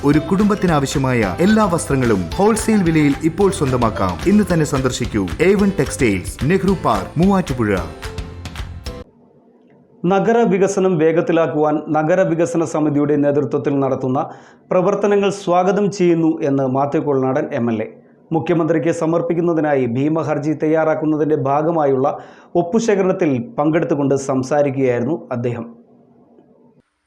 ഒരു കുടുംബത്തിനാവശ്യമായ എല്ലാ വസ്ത്രങ്ങളും ഹോൾസെയിൽ വിലയിൽ ഇപ്പോൾ സ്വന്തമാക്കാം. ഇന്ന് തന്നെ സന്ദർശിക്കൂ A1 textiles, Nehru park, Muvattupuzha. നഗരവികസനം വേഗത്തിലാക്കുവാൻ നഗരവികസന സമിതിയുടെ നേതൃത്വത്തിൽ നടത്തുന്ന പ്രവർത്തനങ്ങൾ സ്വാഗതം ചെയ്യുന്നു എന്ന് മാത്യു കൊളനാടൻ MLA. മുഖ്യമന്ത്രിക്ക് സമർപ്പിക്കുന്നതിനായി ഭീമഹർജി തയ്യാറാക്കുന്നതിൻ്റെ ഭാഗമായുള്ള ഒപ്പുശേഖരണത്തിൽ പങ്കെടുത്തുകൊണ്ട് സംസാരിക്കുകയായിരുന്നു അദ്ദേഹം.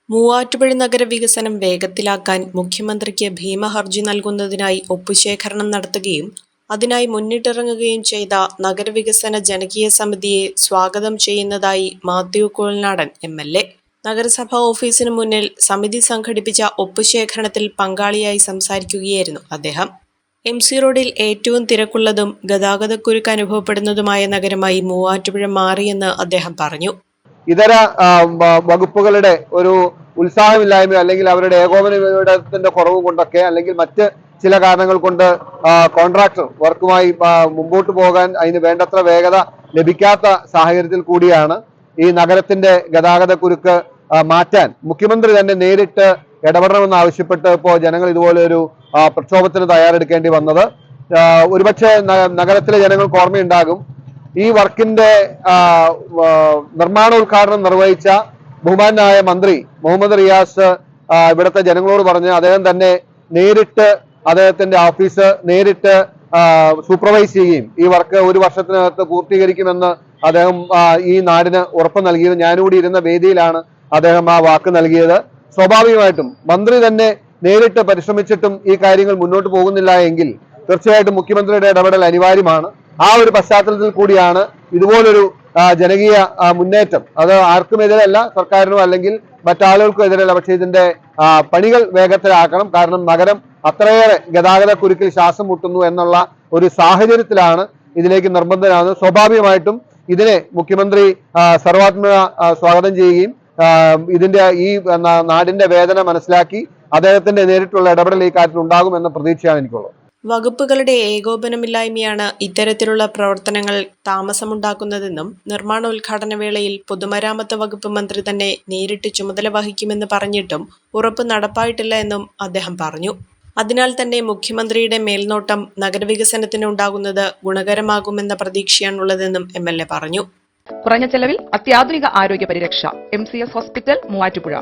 മൂവാറ്റുപുഴ നഗരവികസനം വേഗത്തിലാക്കാൻ മുഖ്യമന്ത്രിക്ക് ഭീമഹർജി നൽകുന്നതിനായി ഒപ്പുശേഖരണം നടത്തുകയും അതിനായി മുന്നിട്ടിറങ്ങുകയും ചെയ്ത നഗരവികസന ജനകീയ സമിതിയെ സ്വാഗതം ചെയ്യുന്നതായി മാത്യു കൊളനാടൻ MLA. നഗരസഭാ ഓഫീസിന് മുന്നിൽ സമിതി സംഘടിപ്പിച്ച ഒപ്പുശേഖരണത്തിൽ പങ്കാളിയായി സംസാരിക്കുകയായിരുന്നു അദ്ദേഹം. MC റോഡിൽ ഏറ്റവും തിരക്കുള്ളതും ഗതാഗതക്കുരുക്ക് അനുഭവപ്പെടുന്നതുമായ നഗരമായി മൂവാറ്റുപുഴ മാറിയെന്ന് അദ്ദേഹം പറഞ്ഞു. ഇതര വകുപ്പുകളുടെ ഒരു ഉത്സാഹമില്ലായ്മ അല്ലെങ്കിൽ അവരുടെ ഏകോപനത്തിന്റെ കുറവ് കൊണ്ടൊക്കെ അല്ലെങ്കിൽ മറ്റ് ചില കാരണങ്ങൾ കൊണ്ട് കോൺട്രാക്ടർ വർക്കുമായി മുമ്പോട്ട് പോകാൻ അതിന് വേണ്ടത്ര വേഗത ലഭിക്കാത്ത സാഹചര്യത്തിൽ കൂടിയാണ് ഈ നഗരത്തിന്റെ ഗതാഗത കുരുക്ക് മാറ്റാൻ മുഖ്യമന്ത്രി തന്നെ നേരിട്ട് ഇടപെടണമെന്ന് ആവശ്യപ്പെട്ട് ഇപ്പോൾ ജനങ്ങൾ ഇതുപോലെ ഒരു പ്രക്ഷോഭത്തിന് തയ്യാറെടുക്കേണ്ടി വന്നത്. ഒരുപക്ഷെ നഗരത്തിലെ ജനങ്ങൾക്ക് ഓർമ്മയുണ്ടാകും, ഈ വർക്കിന്റെ നിർമ്മാണോദ്ഘാടനം നിർവഹിച്ച ബഹുമാനായ മന്ത്രി മുഹമ്മദ് റിയാസ് ഇവിടുത്തെ ജനങ്ങളോട് പറഞ്ഞ് അദ്ദേഹം തന്നെ നേരിട്ട് അദ്ദേഹത്തിന്റെ ഓഫീസ് നേരിട്ട് സൂപ്പർവൈസ് ചെയ്യുകയും ഈ വർക്ക് ഒരു വർഷത്തിനകത്ത് പൂർത്തീകരിക്കുമെന്ന് അദ്ദേഹം ഈ നാടിന് ഉറപ്പ് നൽകിയത്. ഞാനുകൂടി ഇരുന്ന വേദിയിലാണ് അദ്ദേഹം ആ വാക്ക് നൽകിയത്. സ്വാഭാവികമായിട്ടും മന്ത്രി തന്നെ നേരിട്ട് പരിശ്രമിച്ചിട്ടും ഈ കാര്യങ്ങൾ മുന്നോട്ട് പോകുന്നില്ല എങ്കിൽ തീർച്ചയായിട്ടും മുഖ്യമന്ത്രിയുടെ ഇടപെടൽ അനിവാര്യമാണ്. ആ ഒരു പശ്ചാത്തലത്തിൽ കൂടിയാണ് ഇതുപോലൊരു ജനകീയ മുന്നേറ്റം. അത് ആർക്കും എതിരല്ല, സർക്കാരിനോ അല്ലെങ്കിൽ മറ്റാളുകൾക്കും എതിരല്ല. പക്ഷേ ഇതിന്റെ പണികൾ വേഗത്തിലാക്കണം. കാരണം നഗരം അത്രയേറെ ഗതാഗത കുരുക്കിൽ ശ്വാസം മുട്ടുന്നു എന്നുള്ള ഒരു സാഹചര്യത്തിലാണ് ഇതിലേക്ക് നിർബന്ധനാകുന്നത്. സ്വാഭാവികമായിട്ടും ഇതിനെ മുഖ്യമന്ത്രി സർവാത്മക സ്വാഗതം ചെയ്യുകയും ഇതിന്റെ ഈ നാടിന്റെ വേദന മനസ്സിലാക്കി അദ്ദേഹത്തിന്റെ നേരിട്ടുള്ള ഇടപെടൽ ഈ കാര്യത്തിൽ ഉണ്ടാകുമെന്ന പ്രതീക്ഷയാണ് എനിക്കുള്ളത്. വകുപ്പുകളുടെ ഏകോപനമില്ലായ്മയാണ് ഇത്തരത്തിലുള്ള പ്രവർത്തനങ്ങൾ താമസമുണ്ടാക്കുന്നതെന്നും നിർമ്മാണോദ്ഘാടന വേളയിൽ പൊതുമരാമത്ത് വകുപ്പ് മന്ത്രി തന്നെ നേരിട്ട് ചുമതല വഹിക്കുമെന്ന് പറഞ്ഞിട്ടും ഉറപ്പ് നടപ്പായിട്ടില്ല എന്നും അദ്ദേഹം പറഞ്ഞു. അതിനാൽ തന്നെ മുഖ്യമന്ത്രിയുടെ മേൽനോട്ടം നഗരവികസനത്തിന് ഉണ്ടാകുന്നത് ഗുണകരമാകുമെന്ന പ്രതീക്ഷയാണുള്ളതെന്നും MLA പറഞ്ഞു. കുറഞ്ഞ ചെലവിൽ അത്യാധുനിക ആരോഗ്യ പരിരക്ഷ MCS ഹോസ്പിറ്റൽ മൂവാറ്റുപുഴ.